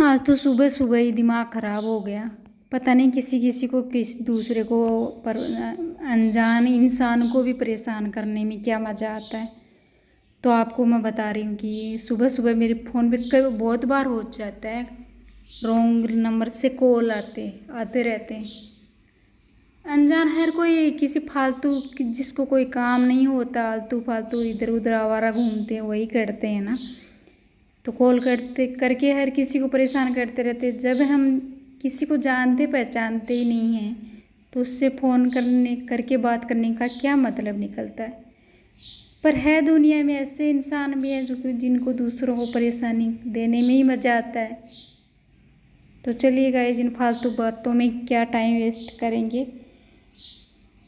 आज तो सुबह सुबह ही दिमाग ख़राब हो गया। पता नहीं किसी किसी को किस दूसरे को पर अनजान इंसान को भी परेशान करने में क्या मज़ा आता है। तो आपको मैं बता रही हूँ कि सुबह सुबह मेरे फ़ोन पे कई बहुत बार हो जाता है, रॉन्ग नंबर से कॉल आते रहते हैं। अनजान हर कोई किसी फालतू जिसको कोई काम नहीं होता, आलतू फालतू इधर उधर आवारा घूमते हैं, वही करते हैं ना। तो कॉल करते करके हर किसी को परेशान करते रहते। जब हम किसी को जानते पहचानते ही नहीं हैं तो उससे फ़ोन करके बात करने का क्या मतलब निकलता है। पर है दुनिया में ऐसे इंसान भी हैं जिनको दूसरों को परेशानी देने में ही मज़ा आता है। तो चलिए गाइस, इन फालतू बातों में क्या टाइम वेस्ट करेंगे।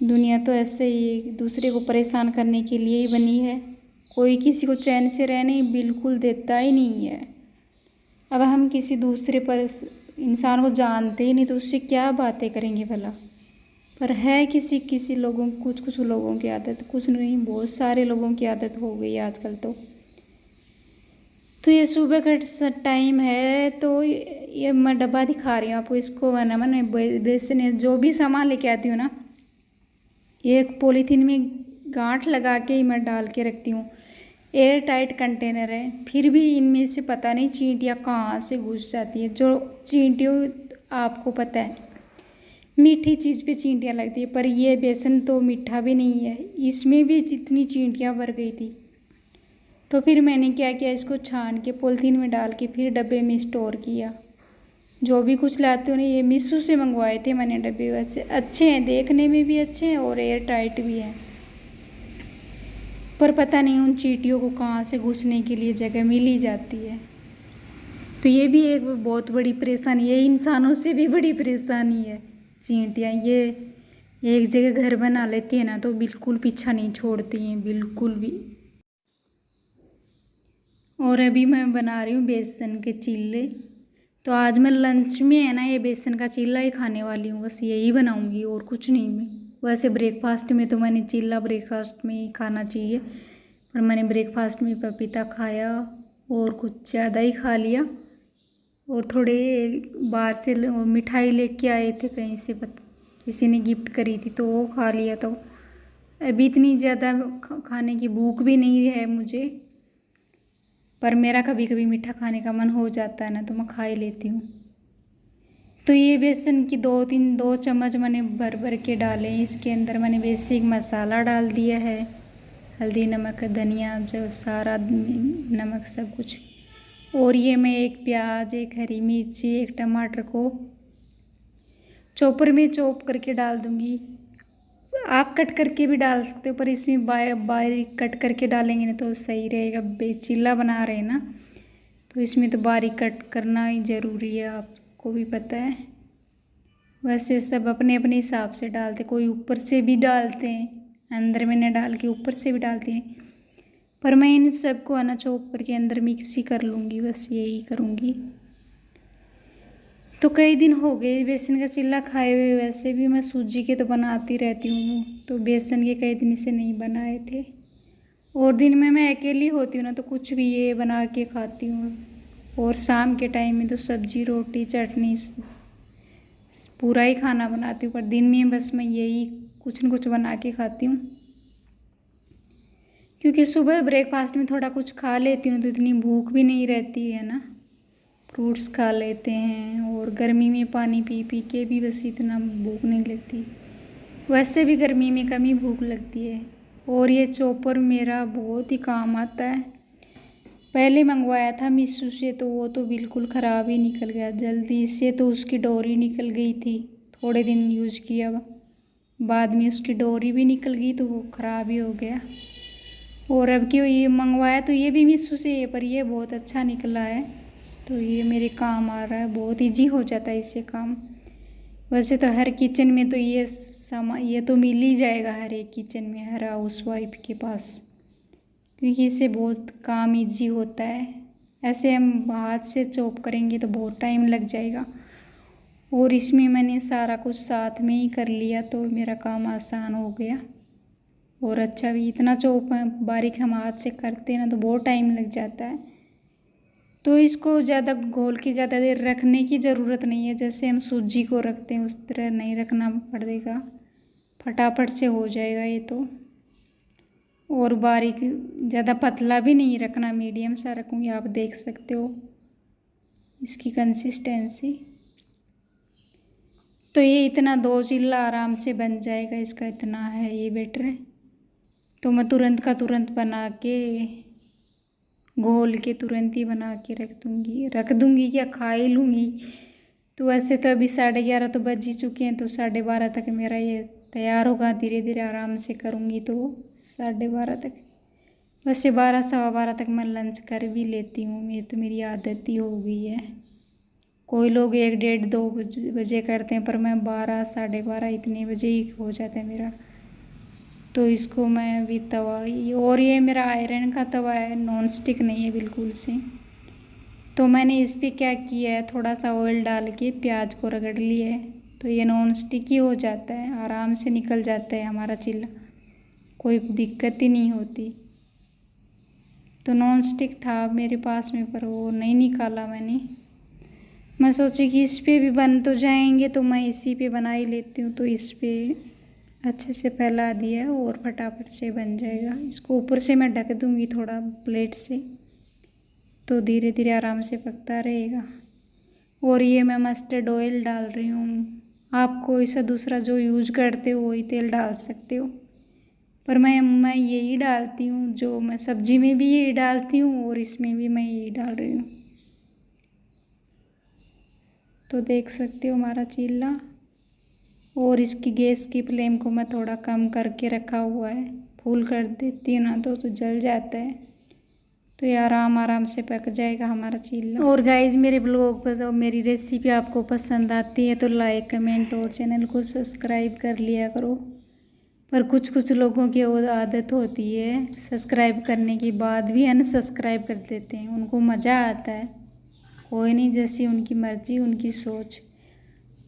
दुनिया तो ऐसे ही दूसरे को परेशान करने के लिए ही बनी है। कोई किसी को चैन से रहने बिल्कुल देता ही नहीं है। अब हम किसी दूसरे पर इंसान को जानते ही नहीं तो उससे क्या बातें करेंगे भला। पर है किसी किसी लोगों कुछ लोगों की आदत, कुछ नहीं बहुत सारे लोगों की आदत हो गई है आजकल। तो ये सुबह का टाइम है, तो ये मैं डब्बा दिखा रही हूँ आपको। इसको मैंने बेसन जो भी सामान लेके आती हूँ ना, एक पॉलीथीन में गांठ लगा के ही मैं डाल के रखती हूँ। एयर टाइट कंटेनर है, फिर भी इनमें से पता नहीं चींटियाँ कहाँ से घुस जाती है। जो चींटियों, आपको पता है मीठी चीज़ पे चींटियाँ लगती है, पर ये बेसन तो मीठा भी नहीं है, इसमें भी जितनी चींटियाँ भर गई थी। तो फिर मैंने क्या किया, इसको छान के पॉलीथीन में डाल के फिर डब्बे में स्टोर किया। जो भी कुछ लाते हो ना, ये मीशो से मंगवाए थे मैंने डब्बे। वैसे अच्छे हैं, देखने में भी अच्छे हैं और एयर टाइट भी हैं। पर पता नहीं उन चींटियों को कहाँ से घुसने के लिए जगह मिल ही जाती है। तो ये भी एक बहुत बड़ी परेशानी है, इंसानों से भी बड़ी परेशानी है। चींटियाँ ये एक जगह घर बना लेती है ना तो बिल्कुल पीछा नहीं छोड़ती हैं, बिल्कुल भी। और अभी मैं बना रही हूँ बेसन के चीले। तो आज मैं लंच में है ना ये बेसन का चीला ही खाने वाली हूँ, बस यही बनाऊँगी और कुछ नहीं। मैं वैसे ब्रेकफास्ट में तो मैंने चीला ब्रेकफास्ट में ही खाना चाहिए, पर मैंने ब्रेकफास्ट में पपीता खाया और कुछ ज़्यादा ही खा लिया। और थोड़े बाहर से मिठाई लेके आए थे कहीं से, किसी ने गिफ्ट करी थी तो वो खा लिया। तो अभी इतनी ज़्यादा खाने की भूख भी नहीं है मुझे, पर मेरा कभी कभी मीठा खाने का मन हो जाता है ना तो मैं खा ही लेती हूँ। तो ये बेसन की दो चम्मच मैंने भर भर के डाले। इसके अंदर मैंने बेसिक मसाला डाल दिया है, हल्दी नमक धनिया जो सारा नमक सब कुछ। और ये मैं एक प्याज, एक हरी मिर्ची, एक टमाटर को चॉपर में चॉप करके डाल दूँगी। आप कट करके भी डाल सकते हो, पर इसमें बारीक कट करके डालेंगे ना तो सही रहेगा। चिल्ला बना रहे हैं ना तो इसमें तो बारीक कट करना ही ज़रूरी है, आपको भी पता है। वैसे सब अपने अपने हिसाब से डालते, कोई ऊपर से भी डालते हैं, अंदर में न डाल के ऊपर से भी डालते हैं। पर मैं इन सबको है ना चॉप करके अंदर मिक्स ही कर लूँगी, बस यही करूँगी। तो कई दिन हो गए बेसन का चिल्ला खाए हुए। वैसे भी मैं सूजी के तो बनाती रहती हूँ, तो बेसन के कई दिन से नहीं बनाए थे। और दिन में मैं अकेली होती हूँ ना तो कुछ भी ये बना के खाती हूँ। और शाम के टाइम में तो सब्जी रोटी चटनी पूरा ही खाना बनाती हूँ, पर दिन में बस मैं यही कुछ न कुछ बना के खाती हूँ। क्योंकि सुबह ब्रेकफास्ट में थोड़ा कुछ खा लेती हूँ तो इतनी भूख भी नहीं रहती है ना। फ्रूट्स खा लेते हैं और गर्मी में पानी पी पी के भी बस इतना भूख नहीं लगती। वैसे भी गर्मी में कम ही भूख लगती है। और ये चॉपर मेरा बहुत ही काम आता है। पहले मंगवाया था मीशो से तो वो तो बिल्कुल ख़राब ही निकल गया जल्दी से, तो उसकी डोरी निकल गई थी। थोड़े दिन यूज किया, बाद में उसकी डोरी भी निकल गई तो वो ख़राब ही हो गया। और अब कि ये मंगवाया तो ये भी मीशो से है, पर ये बहुत अच्छा निकला है, तो ये मेरे काम आ रहा है। बहुत ईजी हो जाता है इससे काम। वैसे तो हर किचन में तो ये सामान ये तो मिल ही जाएगा, हर एक किचन में, हर हाउसवाइफ के पास, क्योंकि इससे बहुत काम ईजी होता है। ऐसे हम हाथ से चॉप करेंगे तो बहुत टाइम लग जाएगा, और इसमें मैंने सारा कुछ साथ में ही कर लिया तो मेरा काम आसान हो गया। और अच्छा भी, इतना चॉप बारीक हम हाथ से करते हैं ना तो बहुत टाइम लग जाता है। तो इसको ज़्यादा घोल के ज़्यादा देर रखने की ज़रूरत नहीं है, जैसे हम सूजी को रखते हैं उस तरह नहीं रखना पड़ेगा, फटाफट से हो जाएगा ये तो। और बारीक ज़्यादा पतला भी नहीं रखना, मीडियम सा रखूँगी। आप देख सकते हो इसकी कंसिस्टेंसी। तो ये इतना 2 चिल्ला आराम से बन जाएगा, इसका इतना है ये बैटर। तो मैं तुरंत का तुरंत बना के घोल के तुरंत ही बना के रख दूँगी क्या, खा ही लूँगी। तो वैसे तो अभी 11:30 तो बज ही चुके हैं, तो 12:30 तक मेरा ये तैयार होगा। धीरे धीरे आराम से करूँगी तो 12:30 तक, वैसे 12 सवा 12 तक मैं लंच कर भी लेती हूँ। ये तो मेरी आदत ही हो गई है। कोई लोग 1, 1:30, 2 बजे करते हैं, पर मैं 12, 12:30 इतने बजे ही हो जाता है मेरा। तो इसको मैं अभी तवा, और ये मेरा आयरन का तवा है, नॉन स्टिक नहीं है बिल्कुल से। तो मैंने इस पर क्या किया है, थोड़ा सा ऑयल डाल के प्याज को रगड़ लिया है, तो ये नॉन स्टिक ही हो जाता है, आराम से निकल जाता है हमारा चिल्ला, कोई दिक्कत ही नहीं होती। तो नॉन स्टिक था मेरे पास में, पर वो नहीं निकाला मैंने। मैं सोची कि इस पे भी बन तो जाएंगे, तो मैं इसी पे बना ही लेती हूँ। तो इस पे अच्छे से फैला दिया और फटाफट से बन जाएगा। इसको ऊपर से मैं ढक दूँगी थोड़ा प्लेट से, तो धीरे धीरे आराम से पकता रहेगा। और ये मैं मस्टर्ड ऑयल डाल रही हूँ, आप कोई सा दूसरा जो यूज करते हो वही तेल डाल सकते हो, पर मैं यही डालती हूँ। जो मैं सब्जी में भी यही डालती हूँ और इसमें भी मैं यही डाल रही हूँ। तो देख सकते हो हमारा चिल्ला। और इसकी गैस की फ्लेम को मैं थोड़ा कम करके रखा हुआ है, फुल कर देती हूँ ना तो जल जाता है। तो ये आराम से पक जाएगा हमारा चिल्ला। और गाइज मेरे ब्लॉग पर तो मेरी रेसिपी आपको पसंद आती है तो लाइक, कमेंट और चैनल को सब्सक्राइब कर लिया करो। पर कुछ लोगों की वो आदत होती है, सब्सक्राइब करने के बाद भी अनसब्सक्राइब कर देते हैं, उनको मज़ा आता है। कोई नहीं, जैसी उनकी मर्ज़ी, उनकी सोच।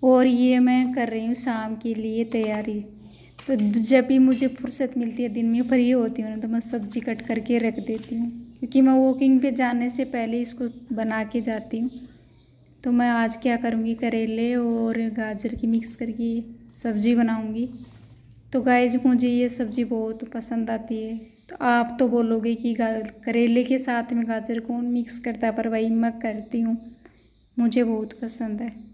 और ये मैं कर रही हूँ शाम के लिए तैयारी। तो जब भी मुझे फुर्सत मिलती है, दिन में फ्री होती हूँ ना, तो मैं सब्ज़ी कट करके रख देती हूँ, क्योंकि मैं वॉकिंग पे जाने से पहले इसको बना के जाती हूँ। तो मैं आज क्या करूँगी, करेले और गाजर की मिक्स करके सब्ज़ी बनाऊँगी। तो गाइज मुझे ये सब्ज़ी बहुत पसंद आती है। तो आप तो बोलोगे कि करेले के साथ में गाजर कौन मिक्स करता है, पर वही मैं करती हूँ, मुझे बहुत पसंद है।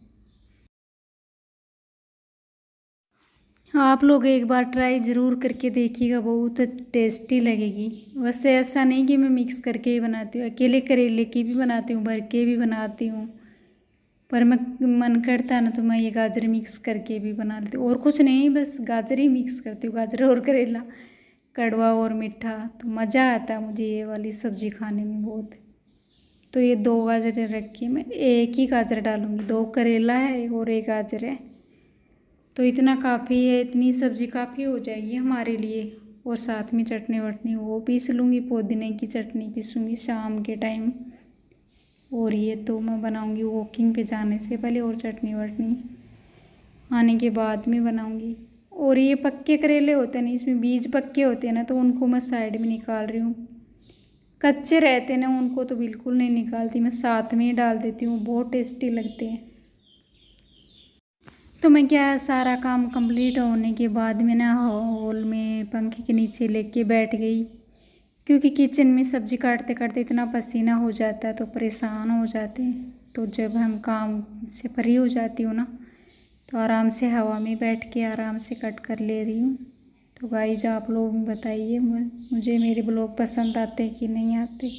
आप लोग एक बार ट्राई ज़रूर करके देखिएगा, बहुत टेस्टी लगेगी। वैसे ऐसा नहीं कि मैं मिक्स करके ही बनाती हूँ, अकेले करेले की भी बनाती हूँ, भर के भी बनाती हूँ, पर मैं मन करता है ना तो मैं ये गाजर मिक्स करके भी बना लेती हूँ। और कुछ नहीं, बस गाजर ही मिक्स करती हूँ, गाजर और करेला, कड़वा और मीठा। तो मज़ा आता है मुझे ये वाली सब्ज़ी खाने में बहुत। तो ये 2 गाजर रखी, मैं एक ही गाजर डालूँगी, 2 करेला है और 1 गाजर है, तो इतना काफ़ी है, इतनी सब्ज़ी काफ़ी हो जाएगी हमारे लिए। और साथ में चटनी वटनी वो पीस लूँगी, पुदीने की चटनी पीसूँगी शाम के टाइम। और ये तो मैं बनाऊँगी वॉकिंग पे जाने से पहले, और चटनी वटनी आने के बाद में बनाऊँगी। और ये पक्के करेले होते हैं ना, इसमें बीज पक्के होते हैं ना, तो उनको मैं साइड में निकाल रही हूँ। कच्चे रहते हैं ना, उनको तो बिल्कुल नहीं निकालती, मैं साथ में ही डाल देती हूँ, बहुत टेस्टी लगते हैं। तो मैं क्या, सारा काम कंप्लीट होने के बाद में ना हॉल में पंखे के नीचे लेके बैठ गई, क्योंकि किचन में सब्ज़ी काटते काटते इतना पसीना हो जाता है, तो परेशान हो जाते हैं। तो जब हम काम से फ्री हो जाती हूँ ना, तो आराम से हवा में बैठ के आराम से कट कर ले रही हूँ। तो गाइस आप लोग बताइए मुझे मेरे ब्लॉग पसंद आते कि नहीं आते।